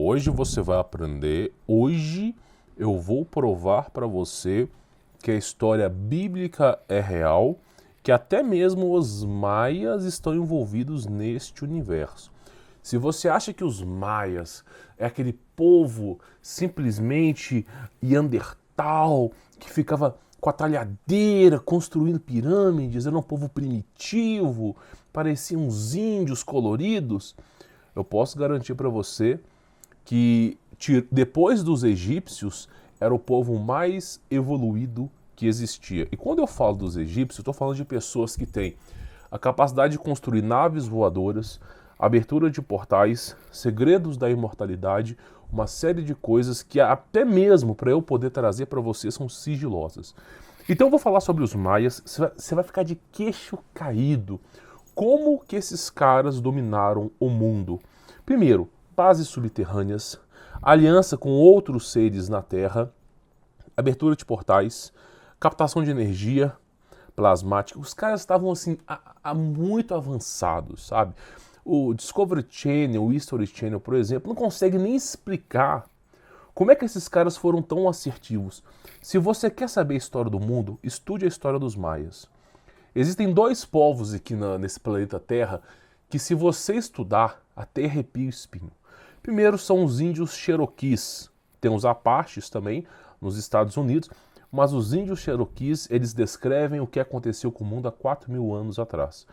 Hoje você vai aprender, hoje eu vou provar para você que a história bíblica é real, que até mesmo os maias estão envolvidos neste universo. Se você acha que os maias é aquele povo simplesmente Neandertal, que ficava com a talhadeira construindo pirâmides, era um povo primitivo, pareciam uns índios coloridos, eu posso garantir para você que depois dos egípcios era o povo mais evoluído que existia. E quando eu falo dos egípcios, eu estou falando de pessoas que têm a capacidade de construir naves voadoras, abertura de portais, segredos da imortalidade, uma série de coisas que até mesmo para eu poder trazer para você são sigilosas. Então eu vou falar sobre os maias, você vai ficar de queixo caído. Como que esses caras dominaram o mundo? Primeiro, bases subterrâneas, aliança com outros seres na Terra, abertura de portais, captação de energia plasmática. Os caras estavam assim muito avançados, sabe? O Discovery Channel, o History Channel, por exemplo, não consegue nem explicar como é que esses caras foram tão assertivos. Se você quer saber a história do mundo, estude a história dos maias. Existem dois povos aqui nesse planeta Terra que, se você estudar, até arrepia o espinho. Primeiro são os índios Cherokees. Tem os Apaches também nos Estados Unidos, mas os índios Cherokees, eles descrevem o que aconteceu com o mundo há 4.000 anos atrás.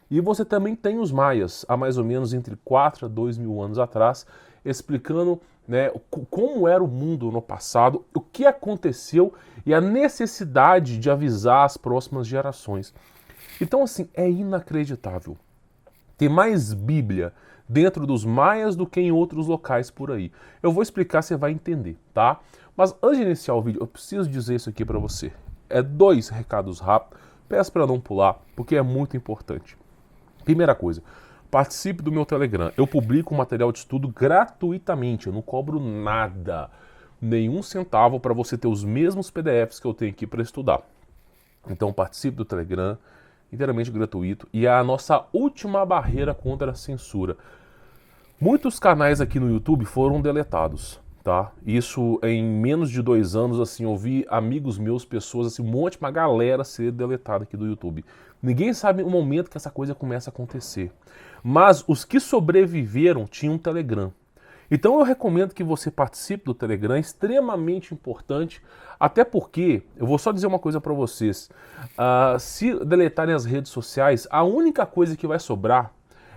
E você também tem os maias, há mais ou menos entre 4 a 2.000 anos atrás, explicando, né, como era o mundo no passado, o que aconteceu e a necessidade de avisar as próximas gerações. Então, assim, é inacreditável. Tem mais Bíblia dentro dos maias do que em outros locais por aí. Eu vou explicar, você vai entender, tá? Mas antes de iniciar o vídeo, eu preciso dizer isso aqui para você. É 2 recados rápidos, peço para não pular, porque é muito importante. Primeira coisa, participe do meu Telegram. Eu publico material de estudo gratuitamente, eu não cobro nada, nenhum centavo para você ter os mesmos PDFs que eu tenho aqui para estudar. Então participe do Telegram, inteiramente gratuito, e é a nossa última barreira contra a censura. Muitos canais aqui no YouTube foram deletados, tá? Isso em menos de 2 anos, assim, eu vi amigos meus, pessoas, assim, uma galera ser deletada aqui do YouTube. Ninguém sabe o momento que essa coisa começa a acontecer. Mas os que sobreviveram tinham um Telegram. Então eu recomendo que você participe do Telegram, é extremamente importante, até porque, eu vou só dizer uma coisa para vocês, se deletarem as redes sociais, a única coisa que vai sobrar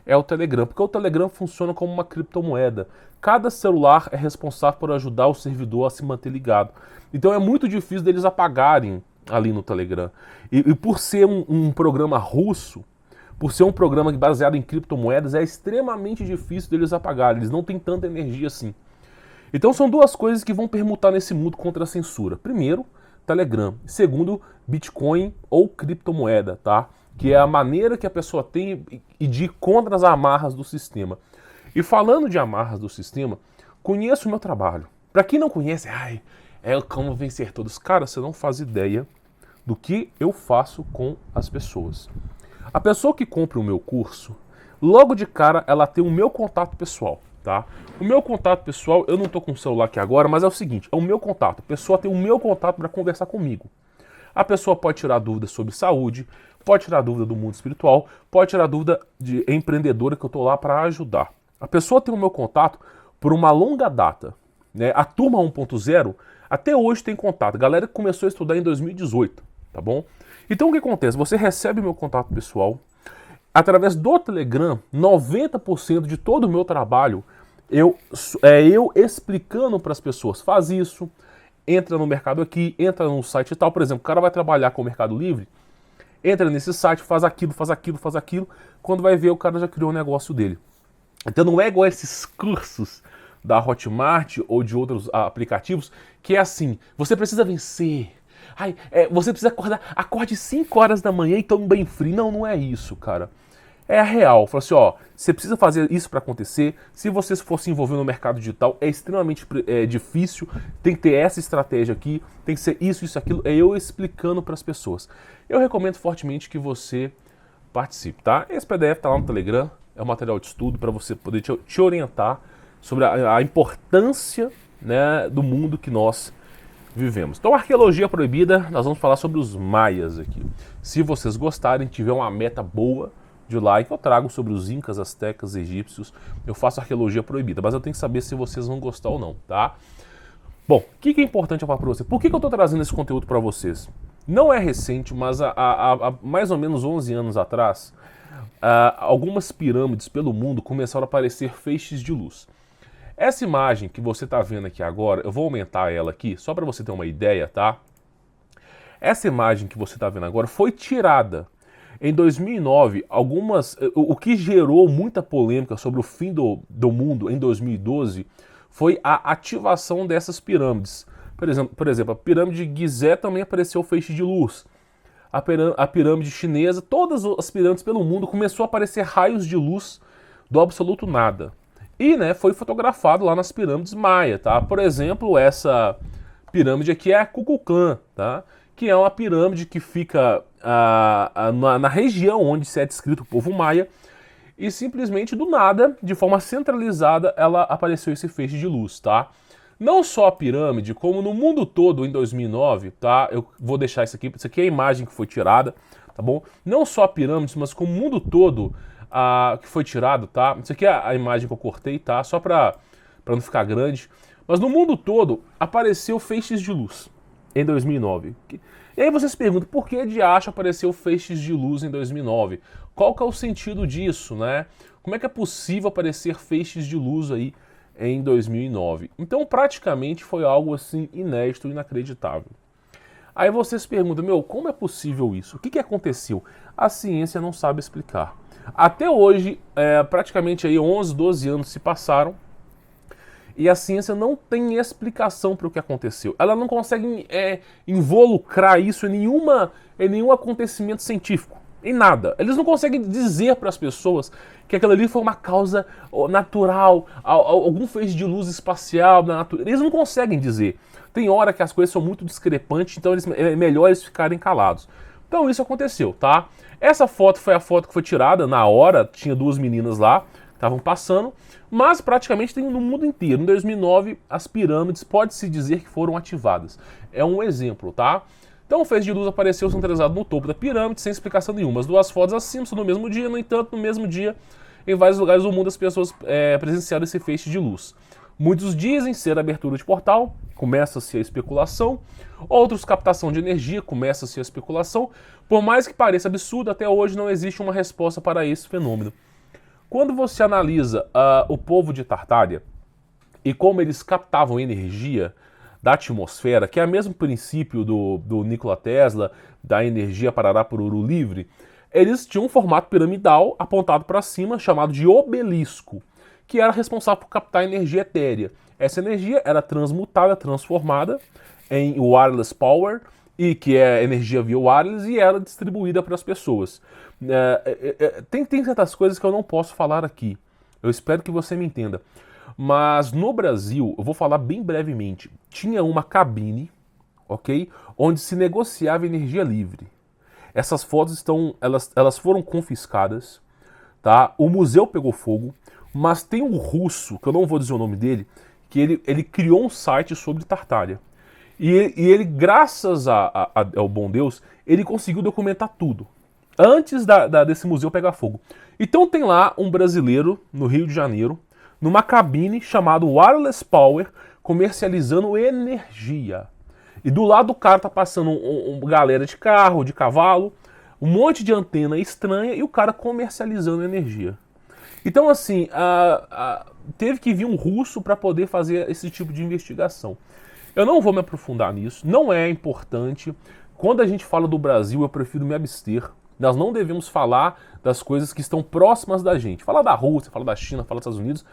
é o Telegram, porque o Telegram funciona como uma criptomoeda. Cada celular é responsável por ajudar o servidor a se manter ligado. Então é muito difícil deles apagarem ali no Telegram. E por ser um programa russo, por ser um programa baseado em criptomoedas, é extremamente difícil deles apagarem. Eles não têm tanta energia assim. Então são 2 coisas que vão permutar nesse mundo contra a censura. Primeiro, Telegram. Segundo, Bitcoin ou criptomoeda, tá? Que é a maneira que a pessoa tem de ir contra as amarras do sistema. E falando de amarras do sistema, conheço o meu trabalho. Para quem não conhece, é como vencer todos. Cara, você não faz ideia do que eu faço com as pessoas. A pessoa que compra o meu curso, logo de cara ela tem o meu contato pessoal, tá? O meu contato pessoal, eu não tô com o celular aqui agora, mas é o seguinte, é o meu contato. A pessoa tem o meu contato para conversar comigo. A pessoa pode tirar dúvidas sobre saúde, pode tirar dúvida do mundo espiritual, pode tirar dúvida de empreendedora que eu tô lá para ajudar. A pessoa tem o meu contato por uma longa data, né? A turma 1.0 até hoje tem contato. A galera que começou a estudar em 2018, tá bom? Então o que acontece? Você recebe meu contato pessoal. Através do Telegram, 90% de todo o meu trabalho eu explicando para as pessoas. Faz isso, entra no mercado aqui, entra no site e tal. Por exemplo, o cara vai trabalhar com o Mercado Livre, entra nesse site, faz aquilo, faz aquilo, faz aquilo. Quando vai ver, o cara já criou o negócio dele. Então não é igual esses cursos da Hotmart ou de outros aplicativos, que é assim, você precisa vencer. Você precisa acorde 5 horas da manhã e tome banho frio. Não é isso, cara. É a real. Fala assim, você precisa fazer isso para acontecer. Se você for se envolver no mercado digital, é extremamente difícil. Tem que ter essa estratégia aqui, tem que ser isso, aquilo. É eu explicando para as pessoas. Eu recomendo fortemente que você participe, tá? Esse PDF tá lá no Telegram, é um material de estudo para você poder te orientar sobre a importância, né, do mundo que nós vivemos. Então, arqueologia proibida, nós vamos falar sobre os maias aqui. Se vocês gostarem, tiver uma meta boa de like, eu trago sobre os incas, astecas, egípcios, eu faço arqueologia proibida, mas eu tenho que saber se vocês vão gostar ou não, tá? Bom, o que é importante eu falar para vocês? Por que eu estou trazendo esse conteúdo para vocês? Não é recente, mas há mais ou menos 11 anos atrás, algumas pirâmides pelo mundo começaram a aparecer feixes de luz. Essa imagem que você está vendo aqui agora, eu vou aumentar ela aqui, só para você ter uma ideia, tá? Essa imagem que você está vendo agora foi tirada em 2009. O que gerou muita polêmica sobre o fim do mundo em 2012 foi a ativação dessas pirâmides. Por exemplo, a pirâmide de Gizé também apareceu feixe de luz. A pirâmide chinesa, todas as pirâmides pelo mundo começou a aparecer raios de luz do absoluto nada. E, né, foi fotografado lá nas pirâmides maia, tá? Por exemplo, essa pirâmide aqui é a Kukulcán, tá? Que é uma pirâmide que fica na região onde se é descrito o povo maia, e simplesmente do nada, de forma centralizada, ela apareceu esse feixe de luz, tá? Não só a pirâmide, como no mundo todo em 2009, tá? Eu vou deixar isso aqui é a imagem que foi tirada, tá bom? Não só a pirâmide, mas como o mundo todo que foi tirado, tá? Isso aqui é a imagem que eu cortei, tá? Só pra não ficar grande. Mas no mundo todo apareceu feixes de luz em 2009. E aí você se pergunta, por que de acho apareceu feixes de luz em 2009? Qual que é o sentido disso, né? Como é que é possível aparecer feixes de luz aí em 2009? Então praticamente foi algo assim inédito, inacreditável. Aí você se pergunta, como é possível isso? O que aconteceu? A ciência não sabe explicar. Até hoje, praticamente aí 11, 12 anos se passaram e a ciência não tem explicação para o que aconteceu. Ela não consegue involucrar isso em nenhum acontecimento científico, em nada. Eles não conseguem dizer para as pessoas que aquilo ali foi uma causa natural, algum feixe de luz espacial na natureza. Eles não conseguem dizer. Tem hora que as coisas são muito discrepantes, então é melhor eles ficarem calados. Então isso aconteceu, tá? Essa foto foi a foto que foi tirada na hora, tinha duas meninas lá, que estavam passando, mas praticamente tem no mundo inteiro. Em 2009, as pirâmides pode-se dizer que foram ativadas. É um exemplo, tá? Então o feixe de luz apareceu centralizado no topo da pirâmide, sem explicação nenhuma. As duas fotos acima são no mesmo dia, no entanto, no mesmo dia, em vários lugares do mundo as pessoas presenciaram esse feixe de luz. Muitos dizem ser abertura de portal, começa-se a especulação. Outros, captação de energia, começa-se a especulação. Por mais que pareça absurdo, até hoje não existe uma resposta para esse fenômeno. Quando você analisa o povo de Tartária e como eles captavam energia da atmosfera, que é o mesmo princípio do Nikola Tesla, da energia Parará-Pururu livre, eles tinham um formato piramidal apontado para cima, chamado de obelisco, que era responsável por captar energia etérea. Essa energia era transmutada, transformada em wireless power, e que é energia via wireless, e era distribuída para as pessoas. Tem certas coisas que eu não posso falar aqui. Eu espero que você me entenda. Mas no Brasil, eu vou falar bem brevemente, tinha uma cabine, ok? Onde se negociava energia livre. Essas fotos elas foram confiscadas, tá? O museu pegou fogo, mas tem um russo, que eu não vou dizer o nome dele, que ele criou um site sobre Tartária. E ele graças ao bom Deus, ele conseguiu documentar tudo, antes desse museu pegar fogo. Então tem lá um brasileiro, no Rio de Janeiro, numa cabine chamada Wireless Power, comercializando energia. E do lado do cara tá passando uma galera de carro, de cavalo, um monte de antena estranha e o cara comercializando energia. Então, assim, teve que vir um russo para poder fazer esse tipo de investigação. Eu não vou me aprofundar nisso, não é importante. Quando a gente fala do Brasil, eu prefiro me abster. Nós não devemos falar das coisas que estão próximas da gente. Falar da Rússia, falar da China, falar dos Estados Unidos,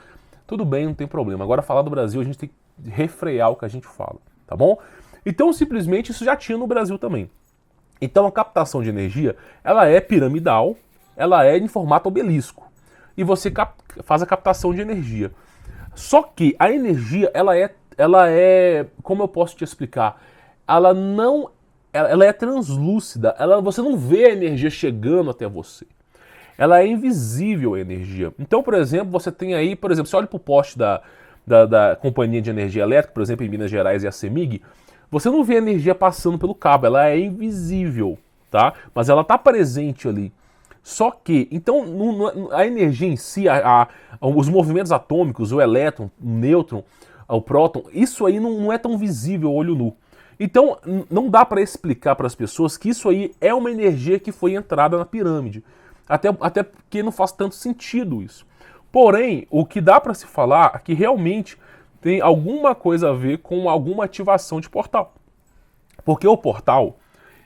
tudo bem, não tem problema. Agora, falar do Brasil, a gente tem que refrear o que a gente fala, tá bom? Então, simplesmente, isso já tinha no Brasil também. Então, a captação de energia, ela é piramidal, ela é em formato obelisco. E você faz a captação de energia. Só que a energia, ela é, como eu posso te explicar? Ela é translúcida, você não vê a energia chegando até você. ela é invisível a energia. Então, por exemplo, você tem aí, por exemplo, você olha para o poste da Companhia de Energia Elétrica, por exemplo, em Minas Gerais e a CEMIG, você não vê a energia passando pelo cabo, ela é invisível, tá? Mas ela está presente ali. Só que, então, a energia em si, os movimentos atômicos, o elétron, o nêutron, o próton, isso aí não é tão visível ao olho nu. Então, não dá para explicar para as pessoas que isso aí é uma energia que foi entrada na pirâmide. Até porque não faz tanto sentido isso. Porém, o que dá para se falar é que realmente tem alguma coisa a ver com alguma ativação de portal. Porque o portal,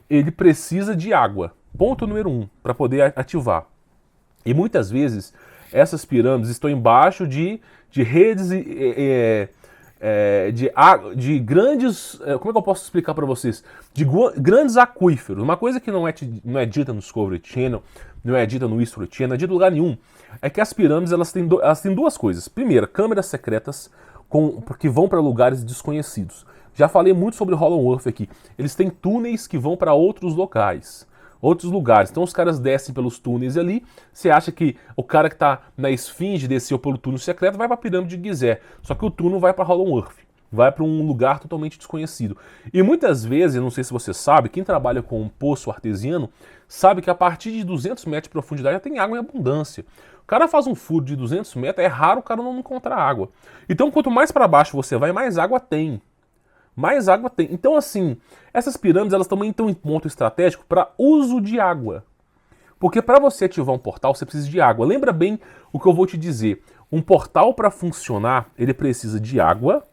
ele precisa de água. Ponto número 1, para poder ativar. E muitas vezes, essas pirâmides estão embaixo de redes de grandes... Como é que eu posso explicar para vocês? De grandes aquíferos. Uma coisa que não é dita no Discovery Channel, não é dita no History Channel, não é dita em lugar nenhum, é que as pirâmides elas têm duas coisas. Primeiro, câmeras secretas que vão para lugares desconhecidos. Já falei muito sobre Hollow Earth aqui. Eles têm túneis que vão para outros lugares. Então os caras descem pelos túneis ali. Você acha que o cara que está na esfinge desceu pelo túnel secreto vai para a pirâmide de Gizé. Só que o túnel vai para Hollow Earth. Vai para um lugar totalmente desconhecido. E muitas vezes, não sei se você sabe, quem trabalha com um poço artesiano sabe que a partir de 200 metros de profundidade já tem água em abundância. O cara faz um furo de 200 metros, é raro o cara não encontrar água. Então quanto mais para baixo você vai, mais água tem. Mais água tem. Então assim, essas pirâmides elas também estão em ponto estratégico para uso de água. Porque para você ativar um portal, você precisa de água. Lembra bem o que eu vou te dizer. Um portal para funcionar, ele precisa de água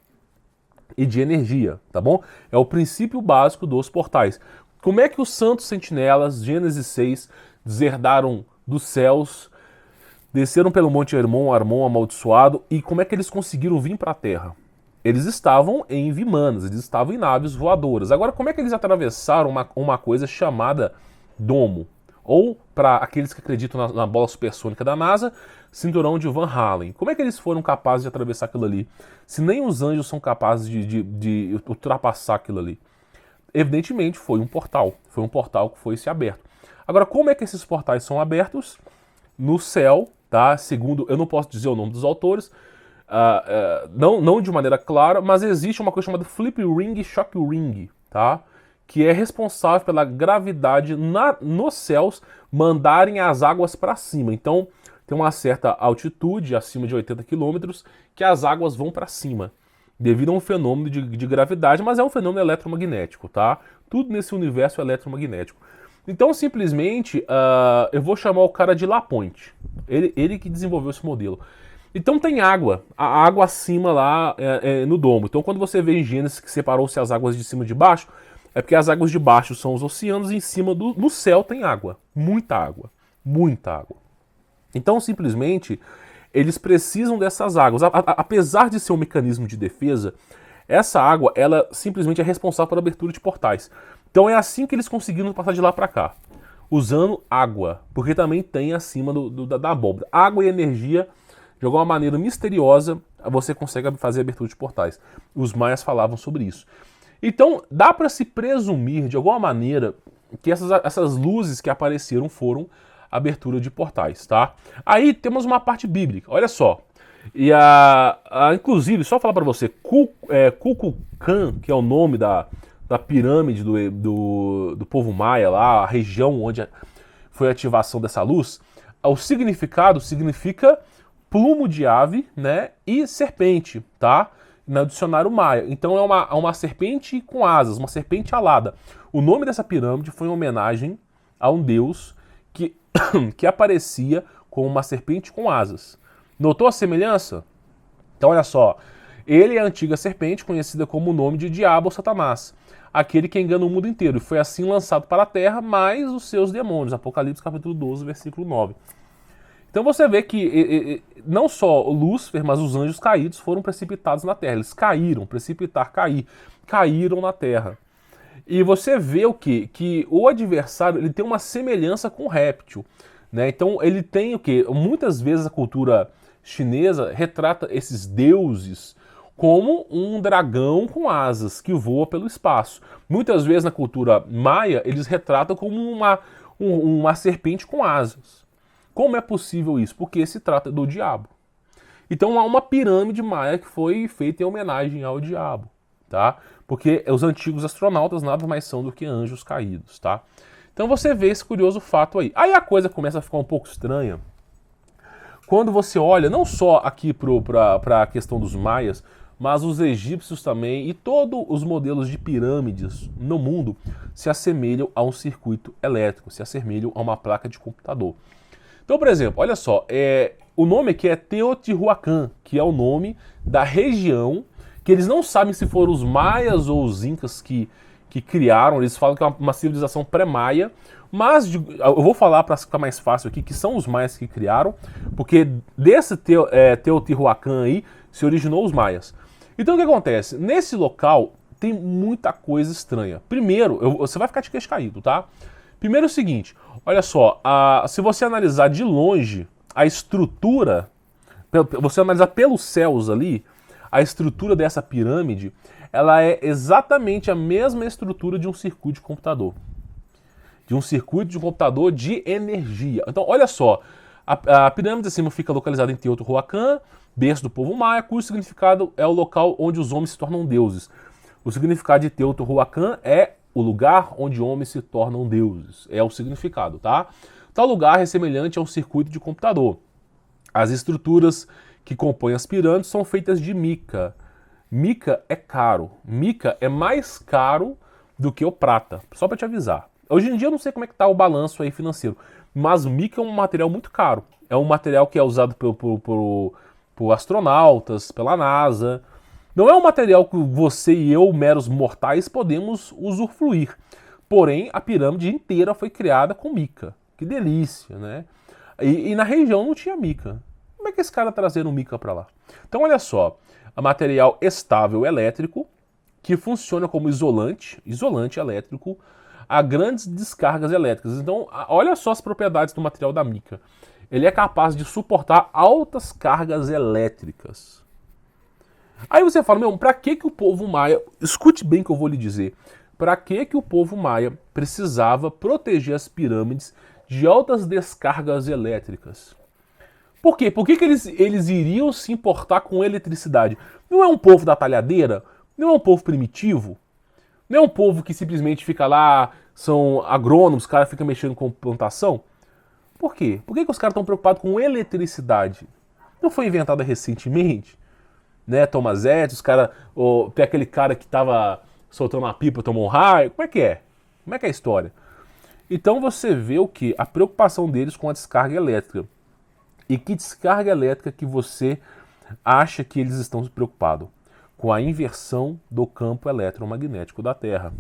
e de energia, tá bom? É o princípio básico dos portais. Como é que os santos sentinelas, Gênesis 6, deserdaram dos céus, desceram pelo Monte Hermon, Armon amaldiçoado, e como é que eles conseguiram vir para a Terra? Eles estavam em vimanas, eles estavam em naves voadoras. Agora, como é que eles atravessaram uma coisa chamada domo? Ou, para aqueles que acreditam na bola supersônica da NASA, cinturão de Van Halen. Como é que eles foram capazes de atravessar aquilo ali? Se nem os anjos são capazes de ultrapassar aquilo ali. Evidentemente, foi um portal. Foi um portal que foi se aberto. Agora, como é que esses portais são abertos? No céu, tá? Segundo, eu não posso dizer o nome dos autores, não de maneira clara, mas existe uma coisa chamada Flip Ring e Shock Ring, tá? Que é responsável pela gravidade nos céus mandarem as águas para cima. Então, tem uma certa altitude, acima de 80 km, que as águas vão para cima, devido a um fenômeno de gravidade, mas é um fenômeno eletromagnético, tá? Tudo nesse universo é eletromagnético. Então, simplesmente, eu vou chamar o cara de Lapointe. Ele que desenvolveu esse modelo. Então tem água, a água acima lá no domo. Então quando você vê em Gênesis que separou-se as águas de cima e de baixo, é porque as águas de baixo são os oceanos e em cima no céu tem água. Muita água. Muita água. Então simplesmente eles precisam dessas águas. Apesar de ser um mecanismo de defesa, essa água ela simplesmente é responsável pela abertura de portais. Então é assim que eles conseguiram passar de lá para cá. Usando água. Porque também tem acima da abóbora. Água e energia... De alguma maneira misteriosa, você consegue fazer abertura de portais. Os maias falavam sobre isso. Então, dá para se presumir, de alguma maneira, que essas luzes que apareceram foram abertura de portais, tá? Aí temos uma parte bíblica, olha só. E inclusive, só falar para você, Kukulkan, que é o nome da pirâmide do povo maia lá, a região onde foi a ativação dessa luz, o significado significa... plumo de ave, né, e serpente, tá? No dicionário maia. Então é uma serpente com asas, uma serpente alada. O nome dessa pirâmide foi em homenagem a um deus que aparecia com uma serpente com asas. Notou a semelhança? Então olha só, ele é a antiga serpente conhecida como o nome de Diabo ou Satanás, aquele que engana o mundo inteiro, e foi assim lançado para a terra, mais os seus demônios. Apocalipse capítulo 12, versículo 9. Então você vê que não só Lúcifer, mas os anjos caídos foram precipitados na terra. Eles caíram, caíram na terra. E você vê o quê? Que o adversário ele tem uma semelhança com o réptil, né? Então ele tem o quê? Muitas vezes a cultura chinesa retrata esses deuses como um dragão com asas que voa pelo espaço. Muitas vezes na cultura maia eles retratam como uma serpente com asas. Como é possível isso? Porque se trata do diabo. Então há uma pirâmide maia que foi feita em homenagem ao diabo, tá? Porque os antigos astronautas nada mais são do que anjos caídos, tá? Então você vê esse curioso fato aí. Aí a coisa começa a ficar um pouco estranha quando você olha não só aqui para a questão dos maias, mas os egípcios também e todos os modelos de pirâmides no mundo se assemelham a um circuito elétrico, se assemelham a uma placa de computador. Então, por exemplo, olha só, o nome aqui é Teotihuacan, que é o nome da região, que eles não sabem se foram os maias ou os incas que criaram, eles falam que é uma civilização pré-maia, mas eu vou falar para ficar mais fácil aqui que são os maias que criaram, porque desse Teotihuacan aí se originou os maias. Então o que acontece? Nesse local tem muita coisa estranha. Primeiro, você vai ficar de queixo caído, tá? Primeiro é o seguinte, olha só, se você analisar de longe a estrutura, você analisar pelos céus ali, a estrutura dessa pirâmide, ela é exatamente a mesma estrutura de um circuito de computador. De um circuito de computador de energia. Então, olha só, a pirâmide acima fica localizada em Teotihuacan, berço do povo maia, cujo significado é o local onde os homens se tornam deuses. O significado de Teotihuacan é o lugar onde homens se tornam deuses. É o significado, tá? Tal lugar é semelhante a um circuito de computador. As estruturas que compõem as pirâmides são feitas de mica. Mica é caro. Mica é mais caro do que o prata, só para te avisar. Hoje em dia eu não sei como é que tá o balanço aí financeiro, mas mica é um material muito caro. É um material que é usado por astronautas, pela NASA. Não é um material que você e eu, meros mortais, podemos usufruir. Porém, a pirâmide inteira foi criada com mica. Que delícia, né? E na região não tinha mica. Como é que esse cara trazeram mica para lá? Então, olha só. É material estável elétrico, que funciona como isolante elétrico, a grandes descargas elétricas. Então, olha só as propriedades do material da mica. Ele é capaz de suportar altas cargas elétricas. Aí você fala, meu, pra que o povo maia... Escute bem o que eu vou lhe dizer. Pra que o povo maia precisava proteger as pirâmides de altas descargas elétricas? Por quê? Por que eles iriam se importar com eletricidade? Não é um povo da talhadeira? Não é um povo primitivo? Não é um povo que simplesmente fica lá, são agrônomos, os caras ficam mexendo com plantação? Por quê? Por que os caras estão preocupados com eletricidade? Não foi inventada recentemente? Né, Thomas Edison, os caras... Tem aquele cara que estava soltando uma pipa, tomou um raio. Como é que é? Como é que é a história? Então você vê o que? A preocupação deles com a descarga elétrica. E que descarga elétrica que você acha que eles estão se preocupados? Com a inversão do campo eletromagnético da Terra.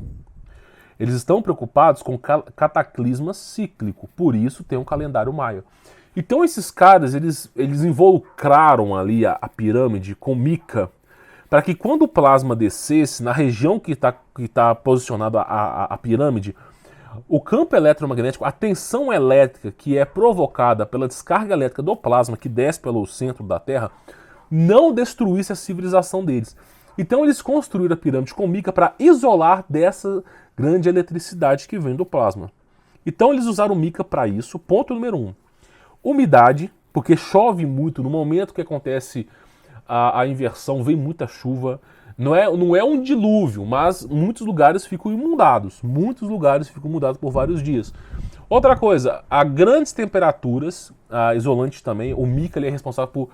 Eles estão preocupados com cataclisma cíclico, por isso tem um calendário maia. Então esses caras, eles involucraram ali a pirâmide com mica, para que quando o plasma descesse, na região que tá posicionada a pirâmide, o campo eletromagnético, a tensão elétrica que é provocada pela descarga elétrica do plasma que desce pelo centro da Terra, não destruísse a civilização deles. Então eles construíram a pirâmide com mica para isolar dessa grande eletricidade que vem do plasma. Então eles usaram mica para isso, ponto número 1. Umidade, porque chove muito, no momento que acontece a inversão, vem muita chuva. Não é um dilúvio, mas muitos lugares ficam inundados. Muitos lugares ficam inundados por vários dias. Outra coisa, a grandes temperaturas, a isolante também, o mica ele é responsável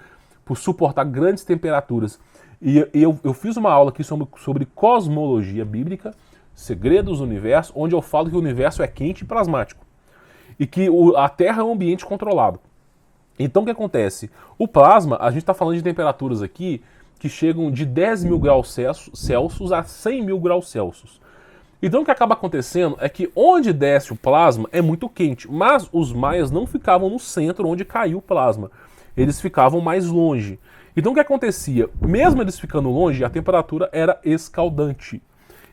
por suportar grandes temperaturas. E eu fiz uma aula aqui sobre cosmologia bíblica, segredos do universo, onde eu falo que o universo é quente e plasmático. E que a Terra é um ambiente controlado. Então o que acontece? O plasma, a gente está falando de temperaturas aqui que chegam de 10 mil graus Celsius a 100 mil graus Celsius. Então o que acaba acontecendo é que onde desce o plasma é muito quente, mas os maias não ficavam no centro onde caiu o plasma. Eles ficavam mais longe. Então o que acontecia? Mesmo eles ficando longe, a temperatura era escaldante.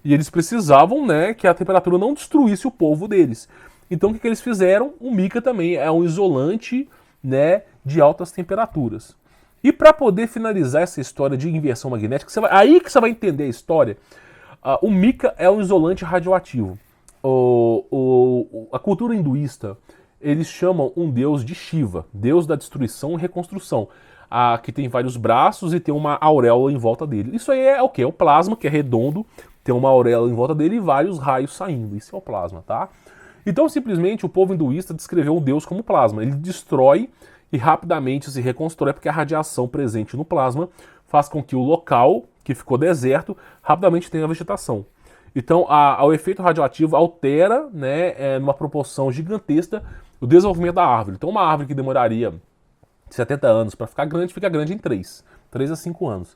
E eles precisavam, né, que a temperatura não destruísse o povo deles. Então o que eles fizeram? O mica também é um isolante, né, de altas temperaturas. E para poder finalizar essa história de inversão magnética, aí que você vai entender a história, o mica é um isolante radioativo. A cultura hinduísta, eles chamam um deus de Shiva, deus da destruição e reconstrução, que tem vários braços e tem uma auréola em volta dele. Isso aí é o quê? É o plasma, que é redondo, tem uma auréola em volta dele e vários raios saindo. Isso é o plasma, tá? Então, simplesmente, o povo hinduísta descreveu o deus como plasma. Ele destrói e rapidamente se reconstrói, porque a radiação presente no plasma faz com que o local, que ficou deserto, rapidamente tenha vegetação. Então, o efeito radioativo altera, né, numa proporção gigantesca, o desenvolvimento da árvore. Então, uma árvore que demoraria 70 anos para ficar grande, fica grande em 3 a 5 anos.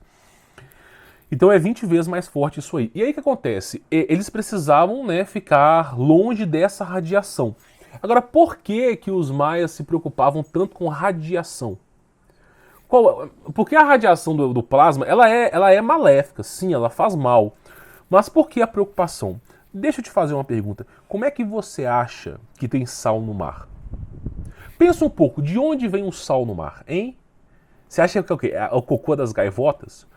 Então é 20 vezes mais forte isso aí. E aí o que acontece? Eles precisavam, né, ficar longe dessa radiação. Agora, por que os maias se preocupavam tanto com radiação? Porque a radiação do plasma, ela é maléfica, sim, ela faz mal. Mas por que a preocupação? Deixa eu te fazer uma pergunta. Como é que você acha que tem sal no mar? Pensa um pouco, de onde vem o sal no mar, hein? Você acha que é o quê? É o cocô das gaivotas?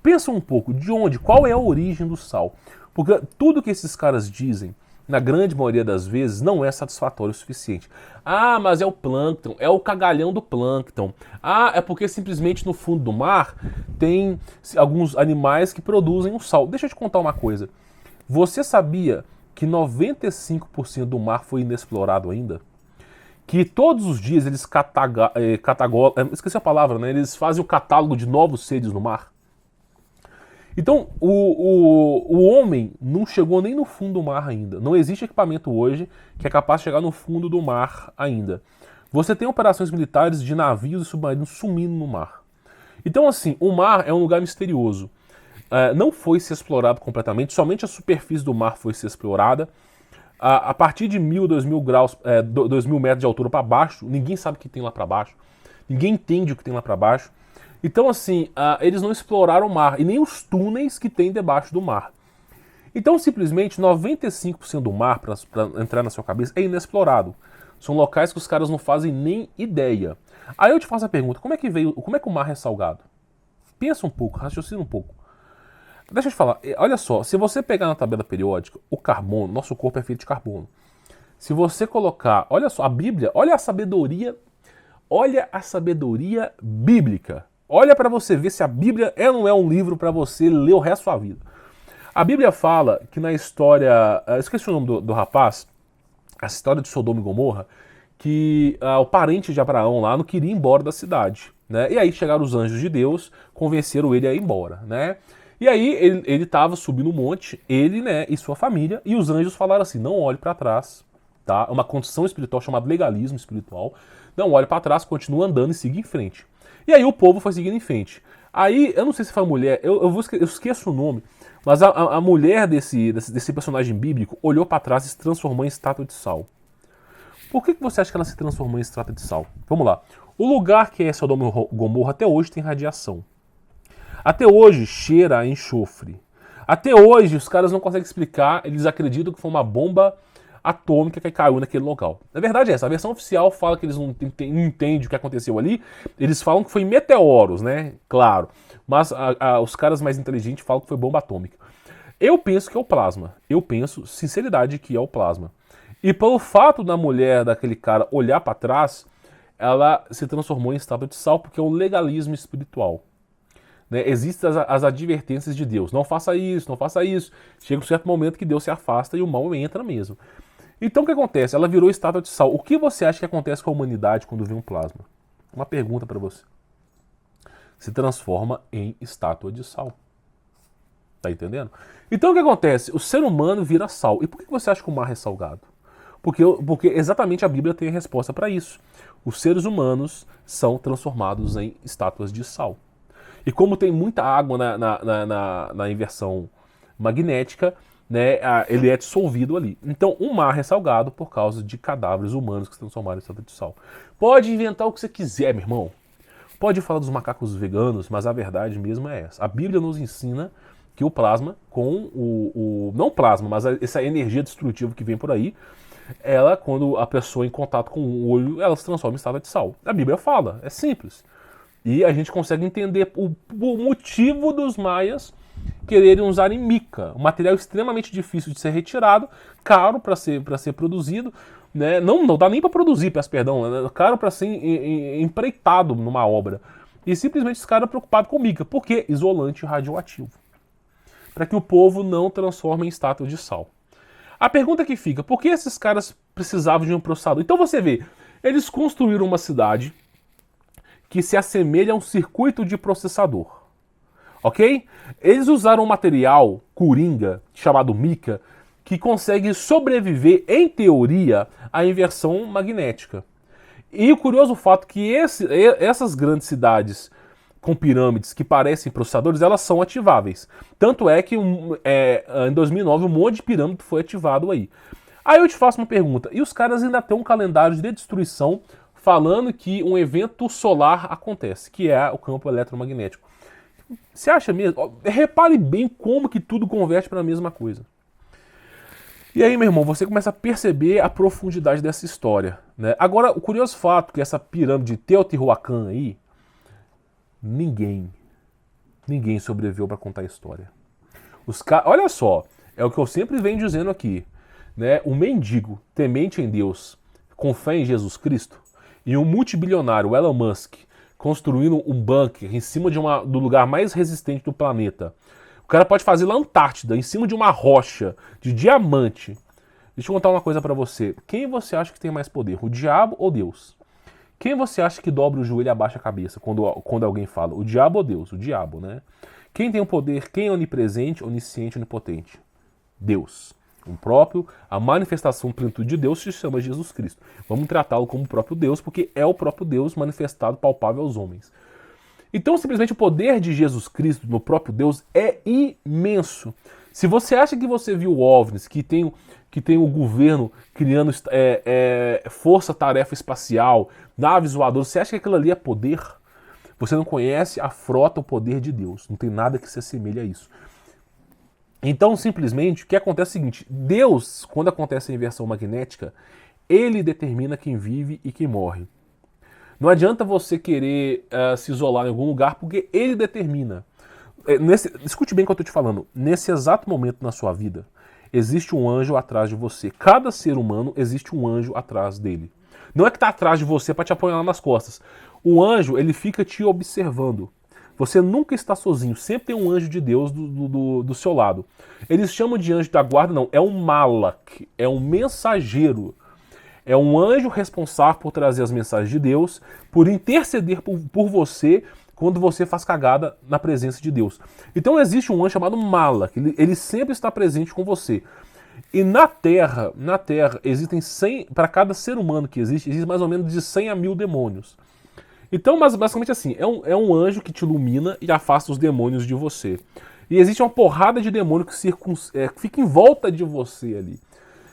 Pensa um pouco, de onde? Qual é a origem do sal? Porque tudo que esses caras dizem, na grande maioria das vezes, não é satisfatório o suficiente. Ah, mas é o plâncton, é o cagalhão do plâncton. Ah, é porque simplesmente no fundo do mar tem alguns animais que produzem o sal. Deixa eu te contar uma coisa. Você sabia que 95% do mar foi inexplorado ainda? Que todos os dias eles esqueci a palavra, né? Eles fazem o catálogo de novos seres no mar. Então, o homem não chegou nem no fundo do mar ainda. Não existe equipamento hoje que é capaz de chegar no fundo do mar ainda. Você tem operações militares de navios e submarinos sumindo no mar. Então, assim, o mar é um lugar misterioso. Não foi se explorado completamente, somente a superfície do mar foi se explorada. A partir de 1.000, 2.000 graus, 2.000 metros de altura para baixo, ninguém sabe o que tem lá para baixo. Ninguém entende o que tem lá para baixo. Então, assim, eles não exploraram o mar e nem os túneis que tem debaixo do mar. Então, simplesmente, 95% do mar, para entrar na sua cabeça, é inexplorado. São locais que os caras não fazem nem ideia. Aí eu te faço a pergunta, como é que o mar é salgado? Pensa um pouco, raciocina um pouco. Deixa eu te falar, olha só, se você pegar na tabela periódica, o carbono, nosso corpo é feito de carbono. Se você colocar, olha só, a Bíblia, olha a sabedoria bíblica. Olha para você ver se a Bíblia não é um livro para você ler o resto da sua vida. A Bíblia fala que na história, esqueci o nome do rapaz, a história de Sodoma e Gomorra, que o parente de Abraão lá não queria ir embora da cidade, né? E aí chegaram os anjos de Deus, convenceram ele a ir embora, né? E aí ele estava subindo um monte, ele, né, e sua família, e os anjos falaram assim, não olhe para trás, tá? É uma condição espiritual chamada legalismo espiritual. Não olhe para trás, continua andando e siga em frente. E aí o povo foi seguindo em frente. Aí, eu não sei se foi a mulher, eu esqueço o nome, mas a mulher desse personagem bíblico olhou para trás e se transformou em estátua de sal. Por que você acha que ela se transformou em estátua de sal? Vamos lá. O lugar que é Sodoma e Gomorra até hoje tem radiação. Até hoje cheira a enxofre. Até hoje os caras não conseguem explicar, eles acreditam que foi uma bomba atômica que caiu naquele local. Na verdade é essa, a versão oficial fala que eles não entendem o que aconteceu ali, eles falam que foi meteoros, né? Claro, mas os caras mais inteligentes falam que foi bomba atômica. Eu penso que é o plasma, eu penso, sinceridade, que é o plasma. E pelo fato da mulher, daquele cara, olhar para trás, ela se transformou em estátua de sal porque é um legalismo espiritual. Né? Existem as advertências de Deus, não faça isso, não faça isso. Chega um certo momento que Deus se afasta e o mal entra mesmo. Então o que acontece? Ela virou estátua de sal. O que você acha que acontece com a humanidade quando vê um plasma? Uma pergunta para você. Se transforma em estátua de sal. Tá entendendo? Então o que acontece? O ser humano vira sal. E por que você acha que o mar é salgado? Porque exatamente a Bíblia tem a resposta para isso. Os seres humanos são transformados em estátuas de sal. E como tem muita água na inversão magnética, né, ele é dissolvido ali. Então o mar é salgado por causa de cadáveres humanos que se transformaram em estátua de sal. Pode inventar o que você quiser, meu irmão. Pode falar dos macacos veganos, mas a verdade mesmo é essa. A Bíblia nos ensina que o plasma, não plasma, mas essa energia destrutiva que vem por aí, ela, quando a pessoa em contato com o olho, ela se transforma em estátua de sal. A Bíblia fala, é simples. E a gente consegue entender o motivo dos maias quererem usar mica, um material extremamente difícil de ser retirado, caro para ser produzido, né? Não dá nem para produzir, peço perdão, é caro para ser empreitado numa obra. E simplesmente esse cara é preocupado com mica. Por quê? Isolante radioativo. Para que o povo não transforme em estátua de sal. A pergunta que fica, por que esses caras precisavam de um processador? Então você vê, eles construíram uma cidade que se assemelha a um circuito de processador. Ok? Eles usaram um material coringa, chamado mica, que consegue sobreviver, em teoria, à inversão magnética. E o curioso fato é que essas grandes cidades com pirâmides que parecem processadores, elas são ativáveis. Tanto é que em 2009 um monte de pirâmide foi ativado aí. Aí eu te faço uma pergunta, e os caras ainda têm um calendário de destruição falando que um evento solar acontece, que é o campo eletromagnético. Você acha mesmo? Repare bem como que tudo converte para a mesma coisa. E aí, meu irmão, você começa a perceber a profundidade dessa história, né? Agora, o curioso fato é que essa pirâmide de Teotihuacan aí, ninguém sobreviveu para contar a história. Olha só, é o que eu sempre venho dizendo aqui, né? O mendigo, temente em Deus, com fé em Jesus Cristo, e um multibilionário, o Elon Musk, construindo um bunker em cima do lugar mais resistente do planeta. O cara pode fazer lá na Antártida, em cima de uma rocha de diamante. Deixa eu contar uma coisa pra você. Quem você acha que tem mais poder, o diabo ou Deus? Quem você acha que dobra o joelho e abaixa a cabeça quando alguém fala? O diabo ou Deus? O diabo, né? Quem tem o poder, quem é onipresente, onisciente, onipotente? Deus. A manifestação da plenitude de Deus se chama Jesus Cristo. Vamos tratá-lo como o próprio Deus, porque é o próprio Deus manifestado, palpável aos homens. Então, simplesmente, o poder de Jesus Cristo no próprio Deus é imenso. Se você acha que você viu OVNIs, que tem o governo criando força-tarefa espacial, naves voadoras, você acha que aquilo ali é poder? Você não conhece a frota, o poder de Deus. Não tem nada que se assemelhe a isso. Então, simplesmente, o que acontece é o seguinte: Deus, quando acontece a inversão magnética, ele determina quem vive e quem morre. Não adianta você querer se isolar em algum lugar, porque ele determina. Escute bem o que eu estou te falando. Nesse exato momento na sua vida, existe um anjo atrás de você. Cada ser humano existe um anjo atrás dele. Não é que está atrás de você para te apoiar nas costas. O anjo, ele fica te observando. Você nunca está sozinho, sempre tem um anjo de Deus do seu lado. Eles chamam de anjo da guarda, não, é um malak, é um mensageiro. É um anjo responsável por trazer as mensagens de Deus, por interceder por você quando você faz cagada na presença de Deus. Então existe um anjo chamado malak, ele sempre está presente com você. E na Terra existem 100, para cada ser humano que existe mais ou menos de 100 a 1000 demônios. Então, basicamente assim, é um anjo que te ilumina e afasta os demônios de você. E existe uma porrada de demônio que fica em volta de você ali.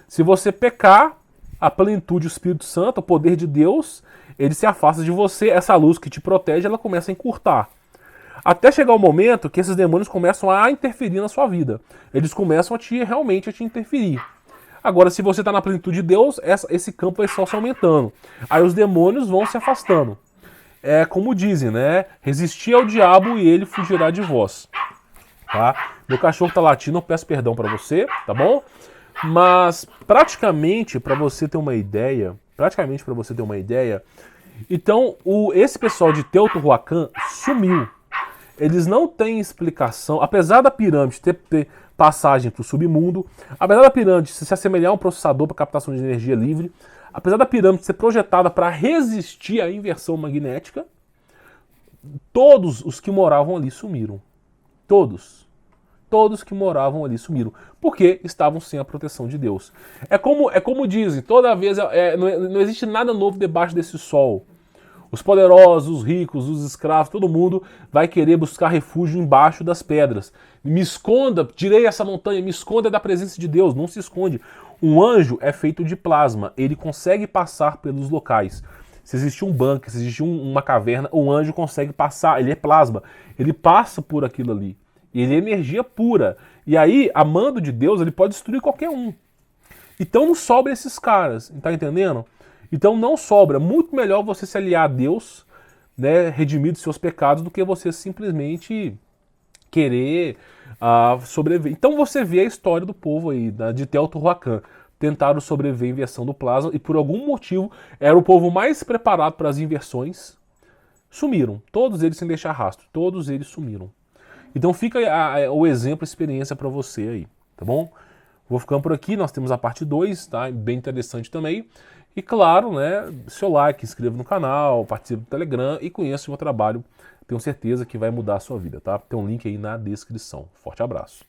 Se você pecar, a plenitude, o Espírito Santo, o poder de Deus, ele se afasta de você, essa luz que te protege, ela começa a encurtar. Até chegar o momento que esses demônios começam a interferir na sua vida. Eles começam realmente a te interferir. Agora, se você está na plenitude de Deus, esse campo vai só se aumentando. Aí os demônios vão se afastando. É como dizem, né? Resistir ao diabo e ele fugirá de vós. Tá? Meu cachorro tá latindo, eu peço perdão para você, tá bom? Mas praticamente para você ter uma ideia, então esse pessoal de Teotihuacan sumiu. Eles não têm explicação, apesar da pirâmide ter passagem para o submundo, apesar da pirâmide se assemelhar a um processador para captação de energia livre, apesar da pirâmide ser projetada para resistir à inversão magnética, todos os que moravam ali sumiram. Todos que moravam ali sumiram, porque estavam sem a proteção de Deus. É como dizem, toda vez não existe nada novo debaixo desse sol. Os poderosos, os ricos, os escravos, todo mundo vai querer buscar refúgio embaixo das pedras. Me esconda, tirei essa montanha, me esconda da presença de Deus. Não se esconde. Um anjo é feito de plasma, ele consegue passar pelos locais. Se existe um bunker, se existe uma caverna, o anjo consegue passar, ele é plasma, ele passa por aquilo ali. Ele é energia pura. E aí, a mando de Deus, ele pode destruir qualquer um. Então não sobra esses caras, tá entendendo? Então não sobra. Muito melhor você se aliar a Deus, né, redimir dos seus pecados, do que você simplesmente querer sobreviver. Então você vê a história do povo aí, de Teotihuacan. tentaram sobreviver à inversão do plasma e por algum motivo era o povo mais preparado para as inversões. Sumiram. Todos eles sem deixar rastro. Todos eles sumiram. Então fica o exemplo, a experiência para você aí, tá bom? Vou ficando por aqui, nós temos a parte 2, tá? Bem interessante também. E claro, né, seu like, inscreva no canal, participe do Telegram e conheça o meu trabalho. Tenho certeza que vai mudar a sua vida, tá? Tem um link aí na descrição. Forte abraço.